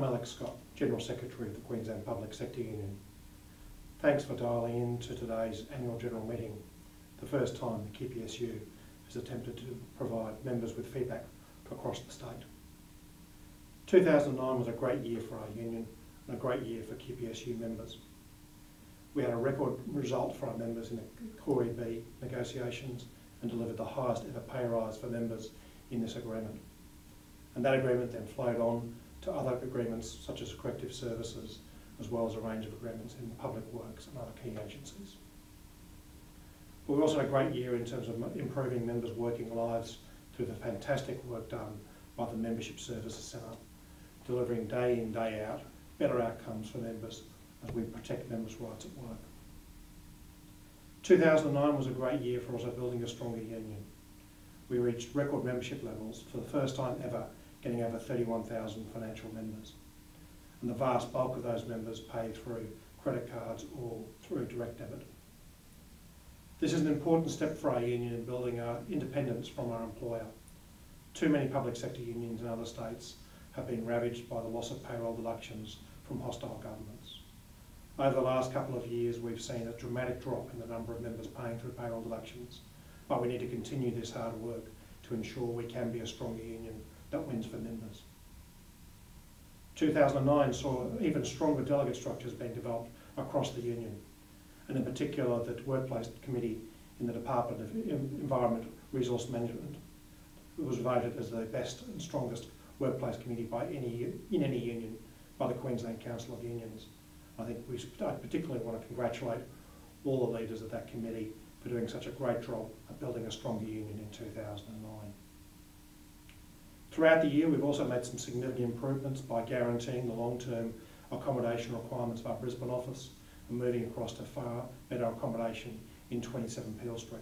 Alex Scott, General Secretary of the Queensland Public Sector Union. Thanks for dialling in to today's annual general meeting, the first time the QPSU has attempted to provide members with feedback across the state. 2009 was a great year for our union and a great year for QPSU members. We had a record result for our members in the Core EB negotiations and delivered the highest ever pay rise for members in this agreement. And that agreement then flowed on to other agreements such as corrective services, as well as a range of agreements in public works and other key agencies. We also had a great year in terms of improving members' working lives through the fantastic work done by the Membership Services Centre, delivering day in, day out, better outcomes for members as we protect members' rights at work. 2009 was a great year for also building a stronger union. We reached record membership levels for the first time ever, getting over 31,000 financial members. And the vast bulk of those members pay through credit cards or through direct debit. This is an important step for our union in building our independence from our employer. Too many public sector unions in other states have been ravaged by the loss of payroll deductions from hostile governments. Over the last couple of years, we've seen a dramatic drop in the number of members paying through payroll deductions, but we need to continue this hard work to ensure we can be a stronger union that wins for members. 2009 saw even stronger delegate structures being developed across the union, and in particular the Workplace Committee in the Department of Environment Resource Management was voted as the best and strongest workplace committee in any union by the Queensland Council of Unions. I think I particularly want to congratulate all the leaders of that committee for doing such a great job of building a stronger union in 2009. Throughout the year, we've also made some significant improvements by guaranteeing the long-term accommodation requirements of our Brisbane office and moving across to far better accommodation in 27 Peel Street.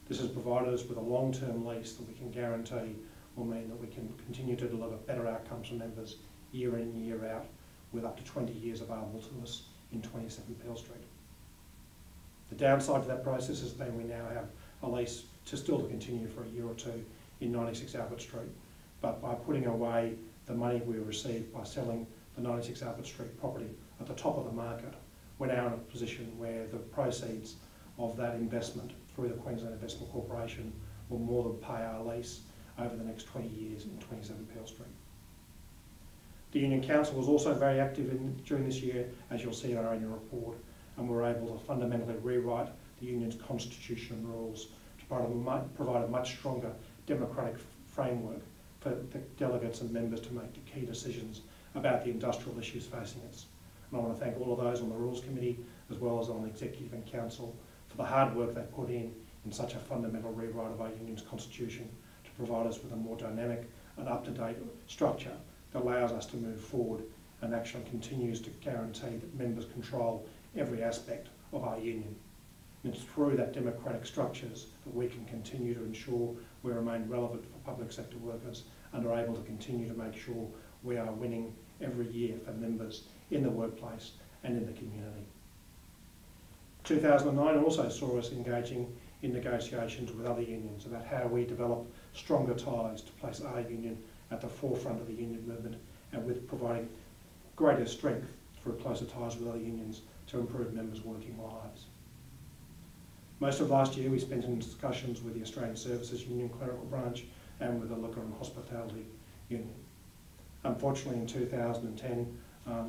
This has provided us with a long-term lease that we can guarantee will mean that we can continue to deliver better outcomes for members year in, year out, with up to 20 years available to us in 27 Peel Street. The downside to that process has been we now have a lease to still continue for a year or two in 96 Albert Street, but by putting away the money we received by selling the 96 Albert Street property at the top of the market, we're now in a position where the proceeds of that investment through the Queensland Investment Corporation will more than pay our lease over the next 20 years in 27 Peel Street. The Union Council was also very active during this year, as you'll see in our annual report, and we were able to fundamentally rewrite the Union's constitution and rules to provide a much stronger democratic framework for the delegates and members to make the key decisions about the industrial issues facing us. And I want to thank all of those on the Rules Committee, as well as on the Executive and Council, for the hard work they put in such a fundamental rewrite of our Union's constitution to provide us with a more dynamic and up-to-date structure that allows us to move forward and actually continues to guarantee that members control every aspect of our union. And it's through that democratic structures that we can continue to ensure we remain relevant for public sector workers and are able to continue to make sure we are winning every year for members in the workplace and in the community. 2009 also saw us engaging in negotiations with other unions about how we develop stronger ties to place our union at the forefront of the union movement, and with providing greater strength through closer ties with other unions to improve members' working lives. Most of last year we spent in discussions with the Australian Services Union Clerical Branch and with the Liquor and Hospitality Union. Unfortunately, in 2010,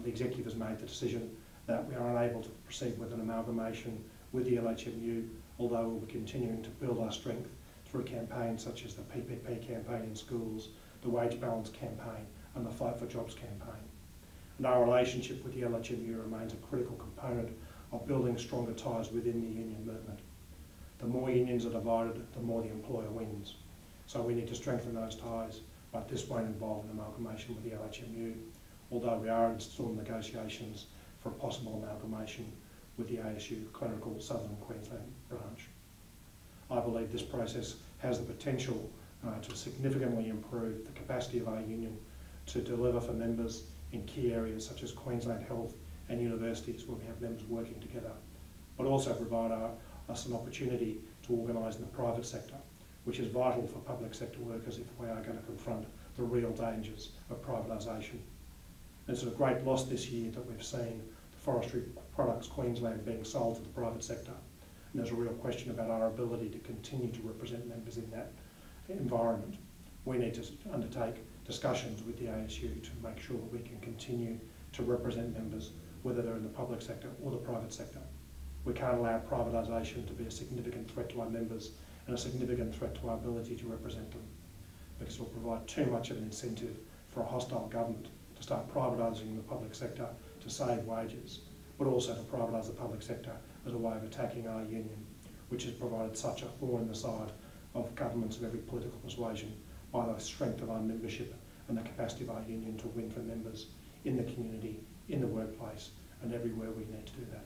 the Executive has made the decision that we are unable to proceed with an amalgamation with the LHMU, although we'll be continuing to build our strength through campaigns such as the PPP campaign in schools, the Wage Balance campaign and the Fight for Jobs campaign. And our relationship with the LHMU remains a critical component of building stronger ties within the union movement. The more unions are divided, the more the employer wins. So we need to strengthen those ties, but this won't involve an amalgamation with the LHMU, although we are still in negotiations for a possible amalgamation with the ASU Clerical Southern Queensland branch. I believe this process has the potential to significantly improve the capacity of our union to deliver for members in key areas such as Queensland Health and universities where we have members working together, but also provide us an opportunity to organise in the private sector, which is vital for public sector workers if we are going to confront the real dangers of privatisation. And it's a great loss this year that we've seen the Forestry Products Queensland being sold to the private sector. And there's a real question about our ability to continue to represent members in that environment. We need to undertake discussions with the ASU to make sure that we can continue to represent members, whether they're in the public sector or the private sector. We can't allow privatisation to be a significant threat to our members and a significant threat to our ability to represent them, because it will provide too much of an incentive for a hostile government to start privatising the public sector to save wages, but also to privatise the public sector as a way of attacking our union, which has provided such a thorn in the side of governments of every political persuasion by the strength of our membership and the capacity of our union to win for members in the community, in the workplace, and everywhere we need to do that.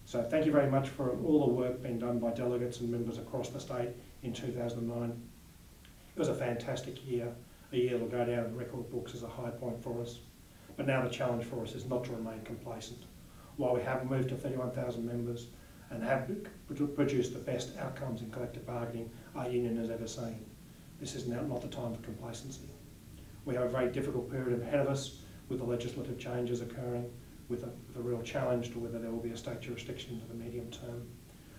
So thank you very much for all the work being done by delegates and members across the state in 2009. It was a fantastic year, a year that will go down in record books as a high point for us. But now the challenge for us is not to remain complacent. While we have moved to 31,000 members and have produced the best outcomes in collective bargaining our union has ever seen, this is now not the time for complacency. We have a very difficult period ahead of us with the legislative changes occurring, with a real challenge to whether there will be a state jurisdiction into the medium term.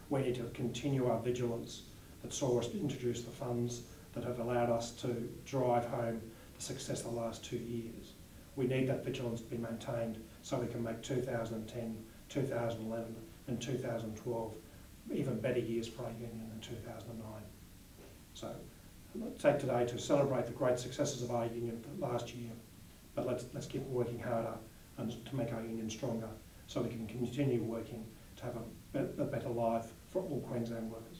We need to continue our vigilance that saw us introduce the funds that have allowed us to drive home the success of the last 2 years. We need that vigilance to be maintained so we can make 2010, 2011 and 2012 even better years for our union than 2009. So I'll take today to celebrate the great successes of our union last year, but let's keep working harder and to make our union stronger so we can continue working to have a better life for all Queensland workers.